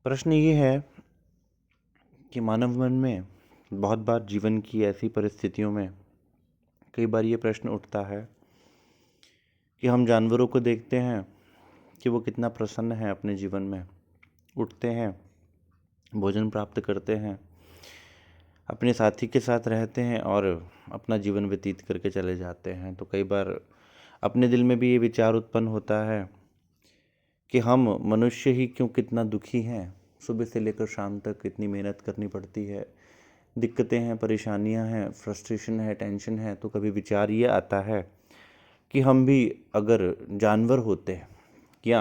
प्रश्न ये है कि मानव मन में बहुत बार जीवन की ऐसी परिस्थितियों में कई बार ये प्रश्न उठता है कि हम जानवरों को देखते हैं कि वो कितना प्रसन्न है अपने जीवन में। उठते हैं, भोजन प्राप्त करते हैं, अपने साथी के साथ रहते हैं और अपना जीवन व्यतीत करके चले जाते हैं। तो कई बार अपने दिल में भी ये विचार उत्पन्न होता है कि हम मनुष्य ही क्यों कितना दुखी हैं। सुबह से लेकर शाम तक कितनी मेहनत करनी पड़ती है, दिक्कतें हैं, परेशानियां हैं, फ्रस्ट्रेशन है, टेंशन है। तो कभी विचार ये आता है कि हम भी अगर जानवर होते या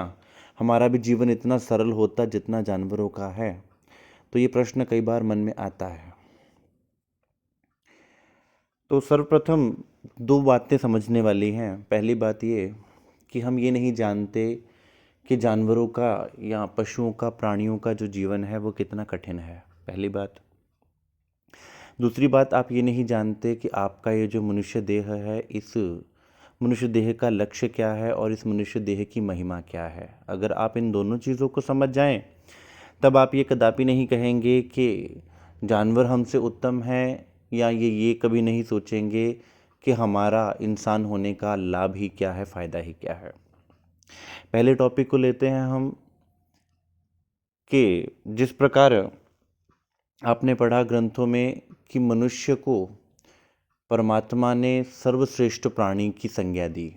हमारा भी जीवन इतना सरल होता जितना जानवरों का है। तो ये प्रश्न कई बार मन में आता है। तो सर्वप्रथम दो बातें समझने वाली हैं। पहली बात ये कि हम ये नहीं जानते कि जानवरों का या पशुओं का, प्राणियों का जो जीवन है वो कितना कठिन है, पहली बात। दूसरी बात, आप ये नहीं जानते कि आपका ये जो मनुष्य देह है, इस मनुष्य देह का लक्ष्य क्या है और इस मनुष्य देह की महिमा क्या है। अगर आप इन दोनों चीज़ों को समझ जाएं, तब आप ये कदापि नहीं कहेंगे कि जानवर हमसे उत्तम है, या ये कभी नहीं सोचेंगे कि हमारा इंसान होने का लाभ ही क्या है, फ़ायदा ही क्या है। पहले टॉपिक को लेते हैं हम कि जिस प्रकार आपने पढ़ा ग्रंथों में कि मनुष्य को परमात्मा ने सर्वश्रेष्ठ प्राणी की संज्ञा दी,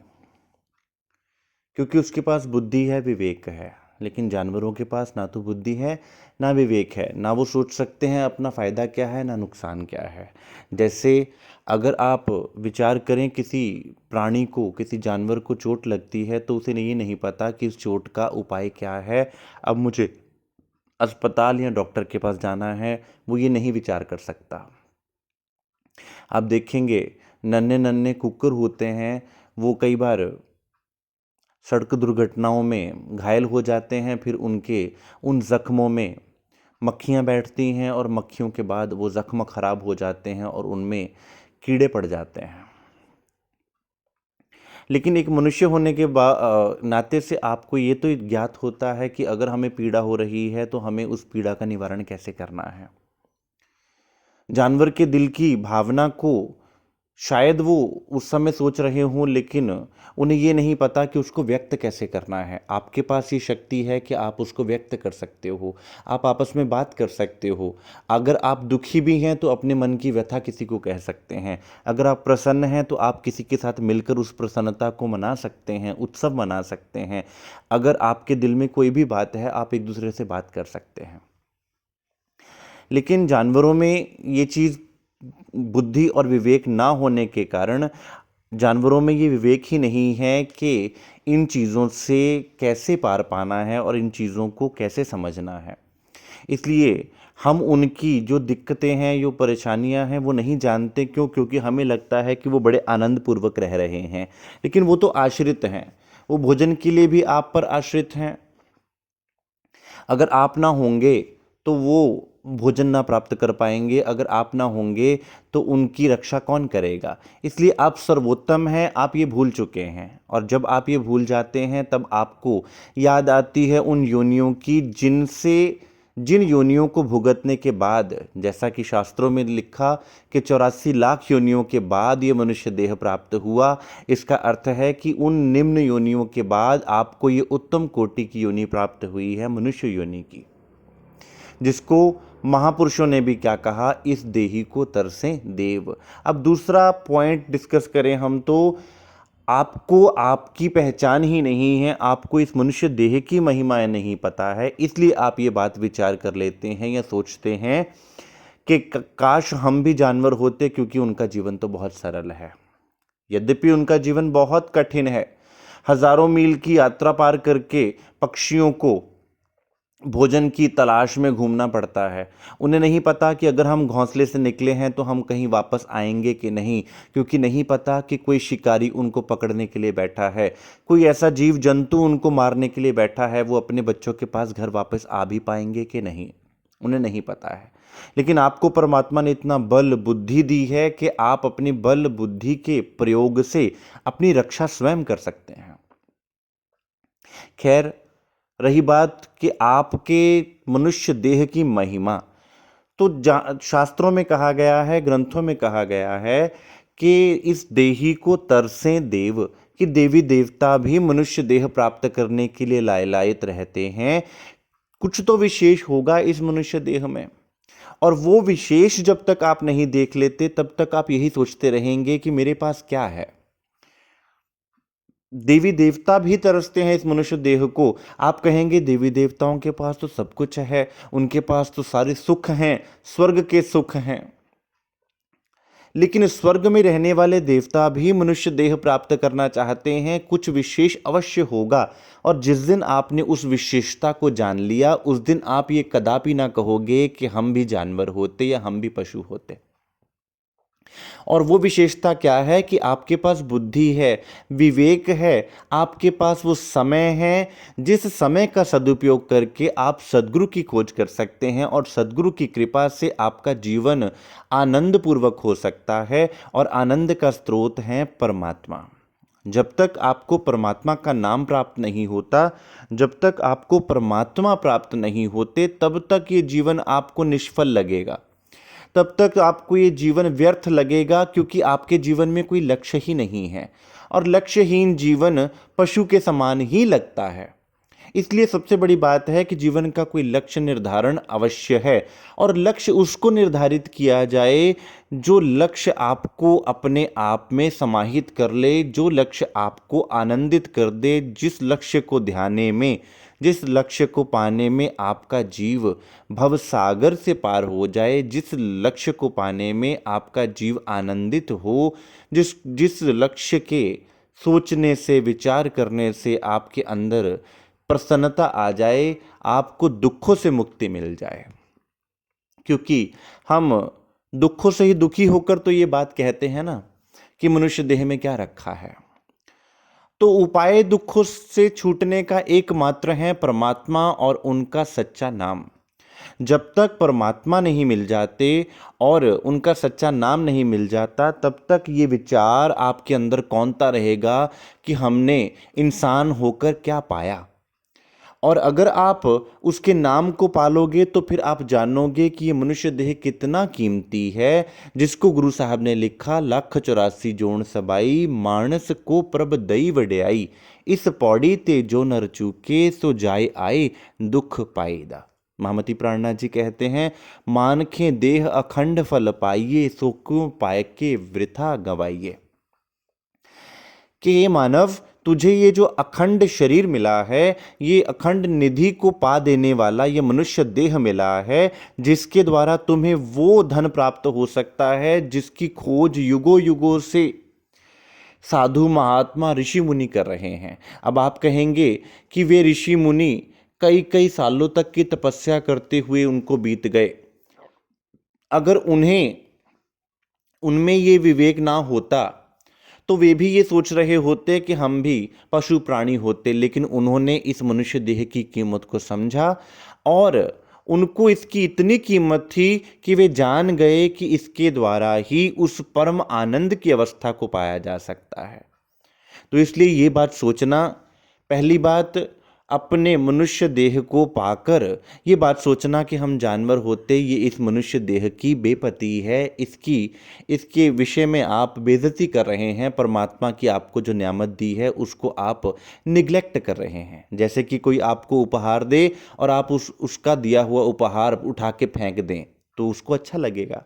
क्योंकि उसके पास बुद्धि है, विवेक है। लेकिन जानवरों के पास ना तो बुद्धि है ना विवेक है, ना वो सोच सकते हैं अपना फ़ायदा क्या है ना नुकसान क्या है। जैसे अगर आप विचार करें, किसी प्राणी को, किसी जानवर को चोट लगती है तो उसे ये नहीं पता कि इस चोट का उपाय क्या है, अब मुझे अस्पताल या डॉक्टर के पास जाना है, वो ये नहीं विचार कर सकता। आप देखेंगे नन्हे नन्हे कुक्कुर होते हैं, वो कई बार सड़क दुर्घटनाओं में घायल हो जाते हैं, फिर उन जख्मों में मक्खियाँ बैठती हैं और मक्खियों के बाद वो जख्म खराब हो जाते हैं और उनमें कीड़े पड़ जाते हैं। लेकिन एक मनुष्य होने के नाते से आपको ये तो ज्ञात होता है कि अगर हमें पीड़ा हो रही है तो हमें उस पीड़ा का निवारण कैसे करना है। जानवर के दिल की भावना को शायद वो उस समय सोच रहे हों, लेकिन उन्हें ये नहीं पता कि उसको व्यक्त कैसे करना है। आपके पास ये शक्ति है कि आप उसको व्यक्त कर सकते हो, आप आपस में बात कर सकते हो। अगर आप दुखी भी हैं तो अपने मन की व्यथा किसी को कह सकते हैं। अगर आप प्रसन्न हैं तो आप किसी के साथ मिलकर उस प्रसन्नता को मना सकते हैं, उत्सव मना सकते हैं। अगर आपके दिल में कोई भी बात है, आप एक दूसरे से बात कर सकते हैं। लेकिन जानवरों में ये चीज़, बुद्धि और विवेक ना होने के कारण, जानवरों में ये विवेक ही नहीं है कि इन चीज़ों से कैसे पार पाना है और इन चीज़ों को कैसे समझना है। इसलिए हम उनकी जो दिक्कतें हैं, जो परेशानियां हैं, वो नहीं जानते। क्यों? क्योंकि हमें लगता है कि वो बड़े आनंद पूर्वक रह रहे हैं, लेकिन वो तो आश्रित हैं। वो भोजन के लिए भी आप पर आश्रित हैं। अगर आप ना होंगे तो वो भोजन ना प्राप्त कर पाएंगे, अगर आप ना होंगे तो उनकी रक्षा कौन करेगा। इसलिए आप सर्वोत्तम हैं, आप ये भूल चुके हैं। और जब आप ये भूल जाते हैं तब आपको याद आती है उन योनियों की जिन योनियों को भुगतने के बाद, जैसा कि शास्त्रों में लिखा कि 84 लाख योनियों के बाद ये मनुष्य देह प्राप्त हुआ। इसका अर्थ है कि उन निम्न योनियों के बाद आपको ये उत्तम कोटि की योनि प्राप्त हुई है, मनुष्य योनि की, जिसको महापुरुषों ने भी क्या कहा, इस देही को तरसे देव। अब दूसरा पॉइंट डिस्कस करें हम तो आपको आपकी पहचान ही नहीं है, आपको इस मनुष्य देह की महिमा नहीं पता है। इसलिए आप ये बात विचार कर लेते हैं या सोचते हैं कि काश हम भी जानवर होते, क्योंकि उनका जीवन तो बहुत सरल है। यद्यपि उनका जीवन बहुत कठिन है। हजारों मील की यात्रा पार करके पक्षियों को भोजन की तलाश में घूमना पड़ता है। उन्हें नहीं पता कि अगर हम घोंसले से निकले हैं तो हम कहीं वापस आएंगे कि नहीं, क्योंकि नहीं पता कि कोई शिकारी उनको पकड़ने के लिए बैठा है, कोई ऐसा जीव जंतु उनको मारने के लिए बैठा है। वो अपने बच्चों के पास घर वापस आ भी पाएंगे कि नहीं, उन्हें नहीं पता है। लेकिन आपको परमात्मा ने इतना बल बुद्धि दी है कि आप अपनी बल बुद्धि के प्रयोग से अपनी रक्षा स्वयं कर सकते हैं। खैर, रही बात कि आपके मनुष्य देह की महिमा, तो शास्त्रों में कहा गया है, ग्रंथों में कहा गया है कि इस देही को तरसें देव, कि देवी देवता भी मनुष्य देह प्राप्त करने के लिए लालायित रहते हैं। कुछ तो विशेष होगा इस मनुष्य देह में, और वो विशेष जब तक आप नहीं देख लेते तब तक आप यही सोचते रहेंगे कि मेरे पास क्या है। देवी देवता भी तरसते हैं इस मनुष्य देह को। आप कहेंगे देवी देवताओं के पास तो सब कुछ है, उनके पास तो सारे सुख हैं, स्वर्ग के सुख हैं। लेकिन स्वर्ग में रहने वाले देवता भी मनुष्य देह प्राप्त करना चाहते हैं। कुछ विशेष अवश्य होगा, और जिस दिन आपने उस विशेषता को जान लिया उस दिन आप ये कदापि ना कहोगे कि हम भी जानवर होते या हम भी पशु होते। और वो विशेषता क्या है कि आपके पास बुद्धि है, विवेक है, आपके पास वो समय है जिस समय का सदुपयोग करके आप सद्गुरु की खोज कर सकते हैं, और सद्गुरु की कृपा से आपका जीवन आनंद पूर्वक हो सकता है। और आनंद का स्रोत है परमात्मा। जब तक आपको परमात्मा का नाम प्राप्त नहीं होता, जब तक आपको परमात्मा प्राप्त नहीं होते, तब तक ये जीवन आपको निष्फल लगेगा, तब तक आपको ये जीवन व्यर्थ लगेगा, क्योंकि आपके जीवन में कोई लक्ष्य ही नहीं है, और लक्ष्यहीन जीवन पशु के समान ही लगता है। इसलिए सबसे बड़ी बात है कि जीवन का कोई लक्ष्य निर्धारण अवश्य है, और लक्ष्य उसको निर्धारित किया जाए जो लक्ष्य आपको अपने आप में समाहित कर ले, जो लक्ष्य आपको आनंदित कर दे, जिस लक्ष्य को ध्याने में, जिस लक्ष्य को पाने में आपका जीव भवसागर से पार हो जाए, जिस लक्ष्य को पाने में आपका जीव आनंदित हो, जिस जिस लक्ष्य के सोचने से, विचार करने से आपके अंदर प्रसन्नता आ जाए, आपको दुखों से मुक्ति मिल जाए। क्योंकि हम दुखों से ही दुखी होकर तो ये बात कहते हैं ना कि मनुष्य देह में क्या रखा है। तो उपाय दुखों से छूटने का एकमात्र है परमात्मा और उनका सच्चा नाम। जब तक परमात्मा नहीं मिल जाते और उनका सच्चा नाम नहीं मिल जाता, तब तक ये विचार आपके अंदर कौंता रहेगा कि हमने इंसान होकर क्या पाया। और अगर आप उसके नाम को पालोगे तो फिर आप जानोगे कि ये मनुष्य देह कितना कीमती है, जिसको गुरु साहब ने लिखा, 184 जोड़ सबाई मानस को प्रभ दई वड्याई, इस पौड़ी ते जो नर चूके सो जाए आए दुख पाएदा। महामती प्राणनाथ जी कहते हैं, मानखे देह अखंड फल पाइये, सो क्यों पाए के वृथा गवाइये। कि ये मानव, तुझे ये जो अखंड शरीर मिला है, ये अखंड निधि को पा देने वाला ये मनुष्य देह मिला है, जिसके द्वारा तुम्हें वो धन प्राप्त हो सकता है जिसकी खोज युगों युगों से साधु महात्मा ऋषि मुनि कर रहे हैं। अब आप कहेंगे कि वे ऋषि मुनि कई कई सालों तक की तपस्या करते हुए उनको बीत गए। अगर उनमें ये विवेक ना होता तो वे भी ये सोच रहे होते कि हम भी पशु प्राणी होते, लेकिन उन्होंने इस मनुष्य देह की कीमत को समझा, और उनको इसकी इतनी कीमत थी कि वे जान गए कि इसके द्वारा ही उस परम आनंद की अवस्था को पाया जा सकता है। तो इसलिए ये बात सोचना, पहली बात अपने मनुष्य देह को पाकर ये बात सोचना कि हम जानवर होते, ये इस मनुष्य देह की बेपती है, इसके विषय में आप बेइज्जती कर रहे हैं। परमात्मा की आपको जो नियामत दी है उसको आप निगलेक्ट कर रहे हैं। जैसे कि कोई आपको उपहार दे और आप उसका दिया हुआ उपहार उठा के फेंक दें तो उसको अच्छा लगेगा।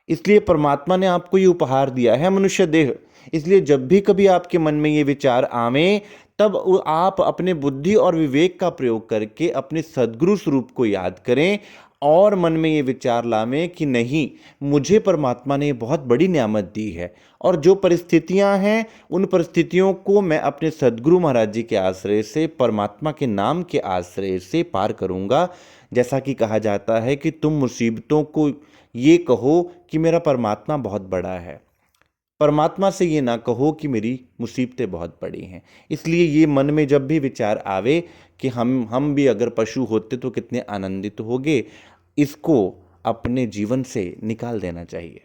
इसलिए परमात्मा ने आपको ये उपहार दिया है मनुष्य देह। इसलिए जब भी कभी आपके मन में ये विचार आवे, तब आप अपने बुद्धि और विवेक का प्रयोग करके अपने सद्गुरु स्वरूप को याद करें, और मन में ये विचार लावें कि नहीं, मुझे परमात्मा ने बहुत बड़ी नियामत दी है, और जो परिस्थितियां हैं उन परिस्थितियों को मैं अपने सद्गुरु महाराज जी के आश्रय से, परमात्मा के नाम के आश्रय से पार करूंगा। जैसा कि कहा जाता है कि तुम मुसीबतों को ये कहो कि मेरा परमात्मा बहुत बड़ा है, परमात्मा से ये ना कहो कि मेरी मुसीबतें बहुत बड़ी हैं। इसलिए ये मन में जब भी विचार आवे कि हम भी अगर पशु होते तो कितने आनंदित होंगे, इसको अपने जीवन से निकाल देना चाहिए।